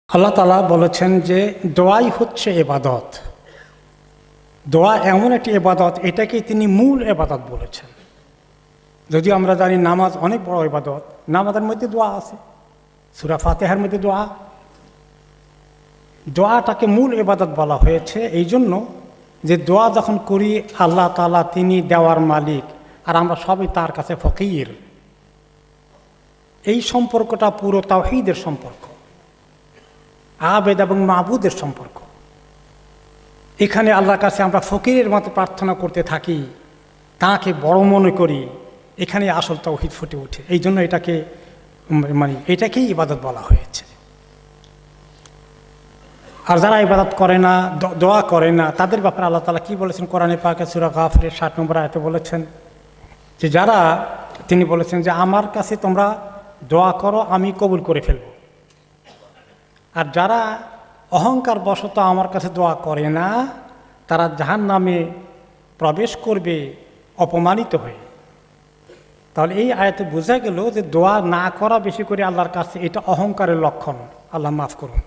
আল্লাহ তাআলা বলেছেন যে দোয়াই হচ্ছে ইবাদত। দোয়া এমন একটি ইবাদত, এটাকে তিনি মূল ইবাদত বলেছেন। যদিও আমরা জানি নামাজ অনেক বড় ইবাদত, নামাজের মধ্যে দোয়া আছে, সূরা ফাতিহার মধ্যে দোয়াটাকে মূল ইবাদত বলা হয়েছে এই জন্য যে দোয়া যখন করি আল্লাহ তাআলা তিনি দেওয়ার মালিক, আর আমরা সবাই তার কাছে ফকির। এই সম্পর্কটা পুরো তাওহীদের সম্পর্ক, আবেদ এবং মাবুদের সম্পর্ক। এখানে আল্লাহর কাছে আমরা ফকিরের মতো প্রার্থনা করতে থাকি, তাকে বড় মনে করি, এখানে আসল তাওহীদ ফুটে ওঠে। এই জন্য এটাকেই ইবাদত বলা হয়েছে। আর যারা ইবাদত করে না, দোয়া করে না, তাদের ব্যাপারে আল্লাহ তাআলা কি বলেছেন কোরআনে পাকে সূরা গাফিরের 60 নম্বর আয়াতে বলেছেন যে তিনি বলেছেন যে আমার কাছে তোমরা দোয়া করো, আমি কবুল করে ফেলব। আর যারা অহংকার বশত আমার কাছে দোয়া করে না, তারা জাহান্নামে প্রবেশ করবে অপমানিত হয়ে। তাহলে এই আয়াতে বোঝা গেল যে দোয়া না করা বেশি করে আল্লাহর কাছে এটা অহংকারের লক্ষণ। আল্লাহ মাফ করুন।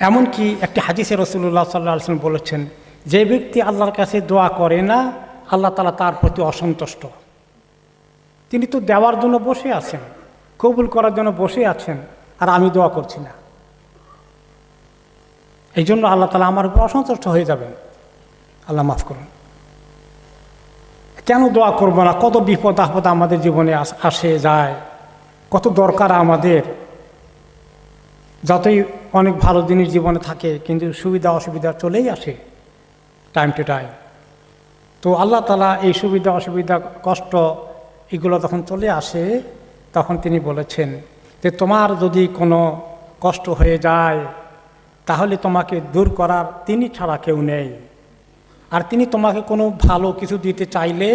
এমনকি একটি হাদিসে রাসূলুল্লাহ সাল্লাল্লাহু আলাইহি ওয়াসাল্লাম বলেছেন, যে ব্যক্তি আল্লাহর কাছে দোয়া করে না, আল্লাহ তাআলা তার প্রতি অসন্তুষ্ট। তিনি তো দেওয়ার জন্য বসে আছেন, কবুল করার জন্য বসে আছেন, আর আমি দোয়া করছি না। এই জন্য আল্লাহ তাআলা আমার উপর অসন্তুষ্ট হয়ে যাবেন। আল্লাহ মাফ করুন। কেন দোয়া করব না? কত বিপদ আপদ আমাদের জীবনে আসে যায়, কত দরকার আমাদের। যতই অনেক ভালো জিনিস জীবনে থাকে, কিন্তু সুবিধা অসুবিধা চলেই আসে টাইম টু টাইম। তো আল্লাহ তাআলা এই সুবিধা অসুবিধা কষ্ট এগুলো যখন চলে আসে, তখন তিনি বলেছেন যে তোমার যদি কোনো কষ্ট হয়ে যায়, তাহলে তোমাকে দূর করার তিনি ছাড়া কেউ নেই। আর তিনি তোমাকে কোনো ভালো কিছু দিতে চাইলে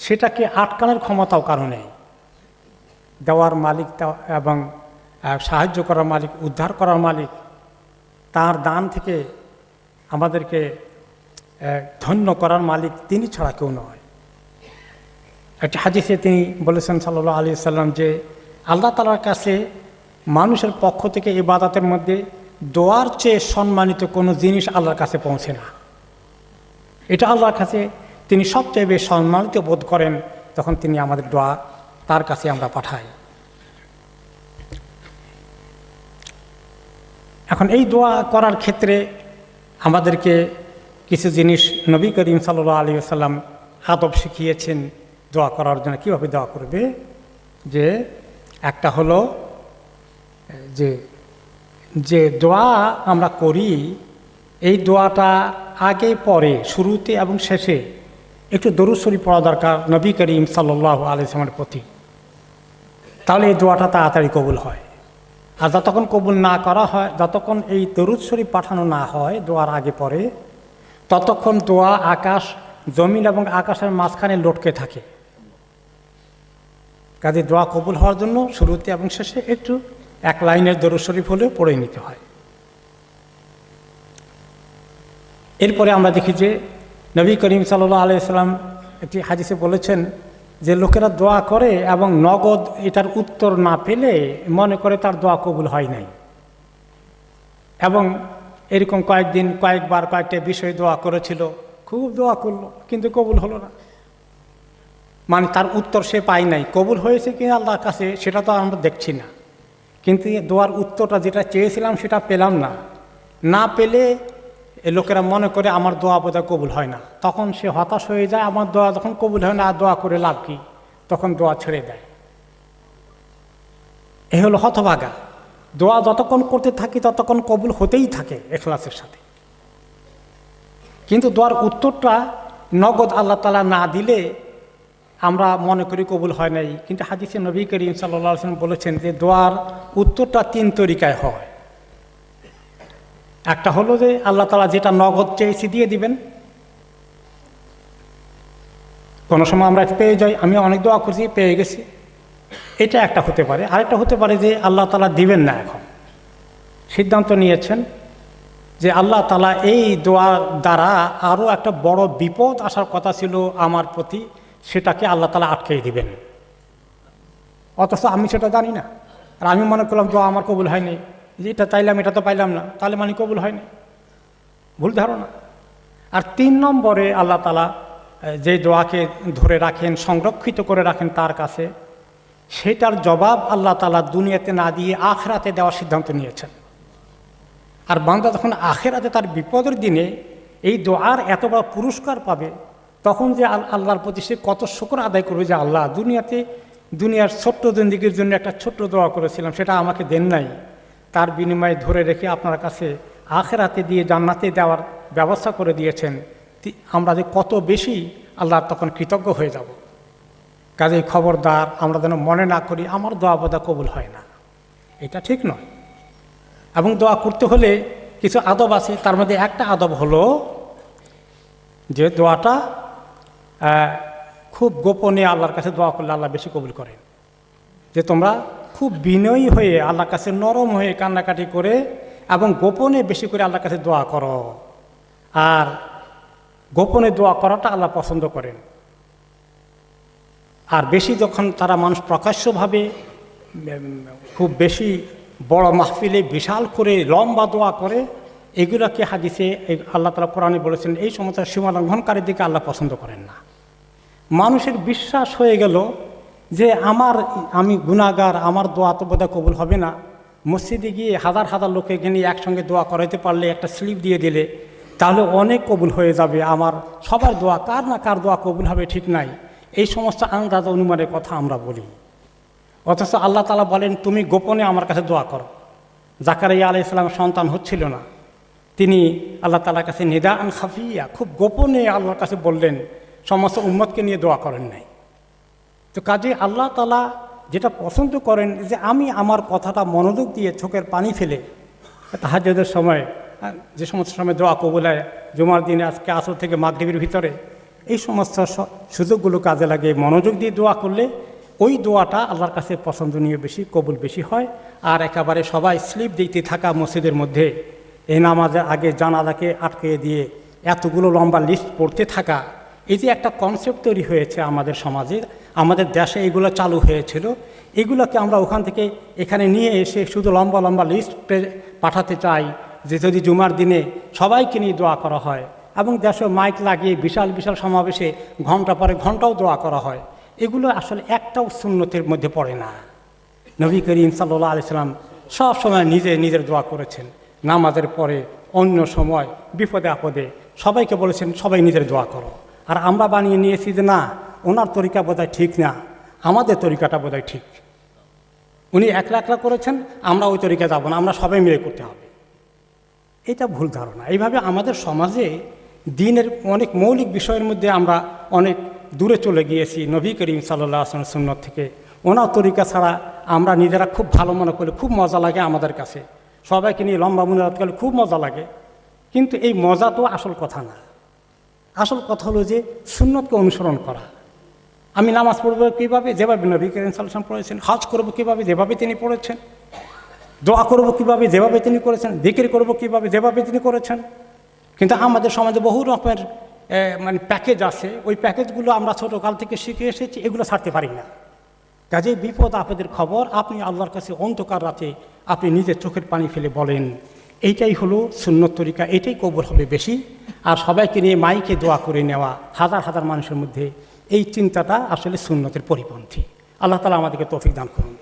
সেটাকে আটকানোর ক্ষমতাও কারো নেই। দেওয়ার মালিক এবং সাহায্য করার মালিক, উদ্ধার করার মালিক, তার দান থেকে আমাদেরকে ধন্য করার মালিক তিনি ছাড়া কেউ নয়। একটি হাদিসে তিনি বলেছেন সাল্লাল্লাহু আলাইহি ওয়াসাল্লাম যে আল্লাহ তাআলার কাছে মানুষের পক্ষ থেকে ইবাদতের মধ্যে দোয়ার চেয়ে সম্মানিত কোনো জিনিস আল্লাহর কাছে পৌঁছে না। এটা আল্লাহর কাছে তিনি সবচেয়ে বেশি সম্মানিত বোধ করেন, তখন তিনি আমাদের দোয়া তার কাছে আমরা পাঠাই। এখন এই দোয়া করার ক্ষেত্রে আমাদেরকে কিছু জিনিস নবী করিম সাল্লাল্লাহু আলাইহি ওয়াসাল্লাম আদব শিখিয়েছেন দোয়া করার জন্য, কীভাবে দোয়া করবে। যে একটা হলো যে দোয়া আমরা করি, এই দোয়াটা আগে পরে, শুরুতে এবং শেষে একটু দরুদ শরীফ পড়া দরকার নবী করিম সাল্লাল্লাহু আলাইহি ওয়াসাল্লামের প্রতি। তাহলে এই দোয়াটা তাড়াতাড়ি কবুল হয়। আর যতক্ষণ কবুল না করা হয়, যতক্ষণ এই দরুদ শরীফ পাঠানো না হয় দোয়ার আগে পরে, ততক্ষণ দোয়া আকাশ, জমিন এবং আকাশের মাঝখানে লটকে থাকে। কাজে দোয়া কবুল হওয়ার জন্য শুরুতে এবং শেষে একটু এক লাইনের দরুদ শরীফ হলেও পড়ে নিতে হয়। এরপরে আমরা দেখি যে নবী করিম সাল্লাল্লাহু আলাইহি ওয়াসাল্লাম একটি হাদিসে বলেছেন যে লোকেরা দোয়া করে এবং নগদ এটার উত্তর না পেলে মনে করে তার দোয়া কবুল হয় নাই। এবং এরকম কয়েকবার কয়েকটা বিষয়ে দোয়া করেছিল, খুব দোয়া করলো কিন্তু কবুল হলো না। মানে তার উত্তর সে পায় নাই। কবুল হয়েছে কি আল্লাহর কাছে সেটা তো আমরা দেখছি না, কিন্তু দোয়ার উত্তরটা যেটা চেয়েছিলাম সেটা পেলাম না। না পেলে লোকেরা মনে করে আমার দোয়া বোধহয় কবুল হয় না। তখন সে হতাশ হয়ে যায়, আমার দোয়া যখন কবুল হয় না আর দোয়া করে লাভ কি, তখন দোয়া ছেড়ে দেয়। এ হলো হতভাগা। দোয়া যতক্ষণ করতে থাকি ততক্ষণ কবুল হতেই থাকে ইখলাসের সাথে, কিন্তু দোয়ার উত্তরটা নগদ আল্লাহ তাআলা না দিলে আমরা মনে করি কবুল হয় নাই। কিন্তু হাদিসে নবী করিম সাল্লাল্লাহু আলাইহি ওয়াসাল্লাম বলেছেন যে দোয়ার উত্তরটা 3 তরিকায় হয়। একটা হলো যে আল্লাহ তাআলা যেটা নগদ চেয়েছি দিয়ে দিবেন। কোনো সময় আমরা পেয়ে যাই, আমি অনেক দোয়া করছি পেয়ে গেছি, এটা একটা হতে পারে। আরেকটা হতে পারে যে আল্লাহ তাআলা দিবেন না, এখন সিদ্ধান্ত নিয়েছেন যে আল্লাহ তাআলা এই দোয়ার দ্বারা আরও একটা বড় বিপদ আসার কথা ছিল আমার প্রতি, সেটাকে আল্লাহ তাআলা আটকে দিবেন, অথচ আমি সেটা জানি না। আর আমি মনে করলাম দোয়া আমার কবুল হয়নি, যে এটা চাইলাম এটা তো পাইলাম না, তাহলে মানে কবুল হয়নি। ভুল ধারণা। আর 3 নম্বরে আল্লাহ তাআলা যে দোয়াকে ধরে রাখেন, সংরক্ষিত করে রাখেন তার কাছে, সেটার জবাব আল্লাহ তাআলা দুনিয়াতে না দিয়ে আখিরাতে দেওয়ার সিদ্ধান্ত নিয়েছেন। আর বান্দা যখন আখিরাতে তার বিপদের দিনে এই দোয়ার এত বড় পুরস্কার পাবে, তখন যে আল্লাহর প্রতি সে কত শুকর আদায় করবে যে আল্লাহ দুনিয়ার ছোট্ট জিন্দেগির জন্য একটা ছোট্ট দোয়া করেছিলাম, সেটা আমাকে দেন নাই, তার বিনিময়ে ধরে রেখে আপনার কাছে আখিরাতে দিয়ে জান্নাতে দেওয়ার ব্যবস্থা করে দিয়েছেন। আমরা যে কত বেশি আল্লাহর তখন কৃতজ্ঞ হয়ে যাব। কাজেই খবরদার আমরা যেন মনে না করি আমার দোয়া বোধহয় কবুল হয় না, এটা ঠিক নয়। এবং দোয়া করতে হলে কিছু আদব আছে, তার মধ্যে একটা আদব হলো যে দোয়াটা খুব গোপনে আল্লাহর কাছে দোয়া করলে আল্লাহ বেশি কবুল করেন। যে তোমরা খুব বিনয়ী হয়ে আল্লাহর কাছে নরম হয়ে কান্নাকাটি করে এবং গোপনে বেশি করে আল্লাহর কাছে দোয়া করো। আর গোপনে দোয়া করাটা আল্লাহ পছন্দ করেন। আর বেশি যখন তারা মানুষ প্রকাশ্যভাবে খুব বেশি বড় মাহফিলে বিশাল করে লম্বা দোয়া করে, এগুলোকে হাদিসে আল্লাহ তাআলা কোরআনে বলেছেন এই সমস্ত সীমালঙ্ঘনকারীর দিকে আল্লাহ পছন্দ করেন না। মানুষের বিশ্বাস হয়ে গেল যে আমি গুনাহগার, আমার দোয়া তো বোধহয় কবুল হবে না। মসজিদে গিয়ে হাজার হাজার লোকে নিয়ে একসঙ্গে দোয়া করাইতে পারলে, একটা স্লিপ দিয়ে দিলে তাহলে অনেক কবুল হয়ে যাবে। আমার সবার দোয়া, কার না কার দোয়া কবুল হবে ঠিক নাই, এই সমস্ত আন্দাজ অনুমানের কথা আমরা বলি। অথচ আল্লাহ তাআলা বলেন তুমি গোপনে আমার কাছে দোয়া করো। জাকারিয়া আলাইহিস সালামের সন্তান হচ্ছিল না, তিনি আল্লাহ তাআলার কাছে নিদাআন খাফিয়া, খুব গোপনে আল্লাহর কাছে বললেন, সমস্ত উম্মতকে নিয়ে দোয়া করেন নাই। তো কাজে আল্লাহ তাআলা যেটা পছন্দ করেন যে আমি আমার কথাটা মনোযোগ দিয়ে চোখের পানি ফেলে তাহাজ্জুদের সময়, যে সমস্ত সময় দোয়া কবুল হয়, জুমার দিনে আজকে আসর থেকে মাগরিবের ভিতরে, এই সমস্ত সুযোগগুলো কাজে লাগে মনোযোগ দিয়ে দোয়া করলে ওই দোয়াটা আল্লাহর কাছে পছন্দনীয় বেশি, কবুল বেশি হয়। আর একেবারে সবাই স্লিপ দিতে থাকা মসজিদের মধ্যে এই নামাজের আগে জানাজাকে আটকে দিয়ে এতগুলো লম্বা লিস্ট পড়তে থাকা, এই যে একটা কনসেপ্ট তৈরি হয়েছে আমাদের সমাজে, আমাদের দেশে এগুলো চালু হয়েছিল, এগুলোকে আমরা ওখান থেকে এখানে নিয়ে এসে শুধু লম্বা লম্বা লিস্ট পাঠাতে চাই যে যদি জুমার দিনে সবাইকে নিয়ে দোয়া করা হয় এবং দেশে মাইক লাগিয়ে বিশাল বিশাল সমাবেশে ঘন্টা পরে ঘন্টাও দোয়া করা হয়, এগুলো আসলে একটাও সুন্নতের মধ্যে পড়ে না। নবী করিম সাল্লাল্লাহু আলাইহি সাল্লাম সব সময় নিজের দোয়া করেছেন, নামাজের পরে, অন্য সময়, বিপদে আপদে সবাইকে বলেছেন সবাই নিজের দোয়া করো। আর আমরা বানিয়ে নিয়েছি যে না, ওনার তরিকা বোধহয় ঠিক না, আমাদের তরিকাটা বোধহয় ঠিক। উনি একলা একলা করেছেন, আমরা ওই তরিকা যাব না, আমরা সবাই মিলে করতে হবে। এটা ভুল ধারণা। এইভাবে আমাদের সমাজে দ্বীনের অনেক মৌলিক বিষয়ের মধ্যে আমরা অনেক দূরে চলে গিয়েছি নবী করিম সাল্লাল্লাহু আলাইহি ওয়াসাল্লামের সুন্নাত থেকে। ওনার তরিকা ছাড়া আমরা নিজেরা খুব ভালো মনে করলে খুব মজা লাগে আমাদের কাছে, সবাইকে নিয়ে লম্বা মুনাজাত করলে খুব মজা লাগে, কিন্তু এই মজা তো আসল কথা না। আসল কথা হলো যে সুন্নতকে অনুসরণ করা। আমি নামাজ পড়বো কীভাবে, যেভাবে নবী করিম সাল্লাল্লাহু আলাইহি ওয়াসাল্লাম পড়েছেন। হজ করবো কীভাবে, যেভাবে তিনি পড়েছেন। দোয়া করবো কীভাবে, যেভাবে তিনি করেছেন। জিকির করবো কীভাবে, যেভাবে তিনি করেছেন। কিন্তু আমাদের সমাজে বহু রকমের প্যাকেজ আছে, ওই প্যাকেজগুলো আমরা ছোটোকাল থেকে শিখে এসেছি, এগুলো ছাড়তে পারি না। কাজে বিপদ আপদের খবর আপনি আল্লাহর কাছে অন্ধকার রাতে আপনি নিজের চোখের পানি ফেলে বলেন, এইটাই হলো সুন্নত তরিকা, এটাই কবুল হবে বেশি। আর সবাইকে নিয়ে মাইকে দোয়া করে নেওয়া হাজার হাজার মানুষের মধ্যে, এই চিন্তাটা আসলে সুন্নতের পরিপন্থী। আল্লাহ তাআলা আমাদেরকে তৌফিক দান করুন।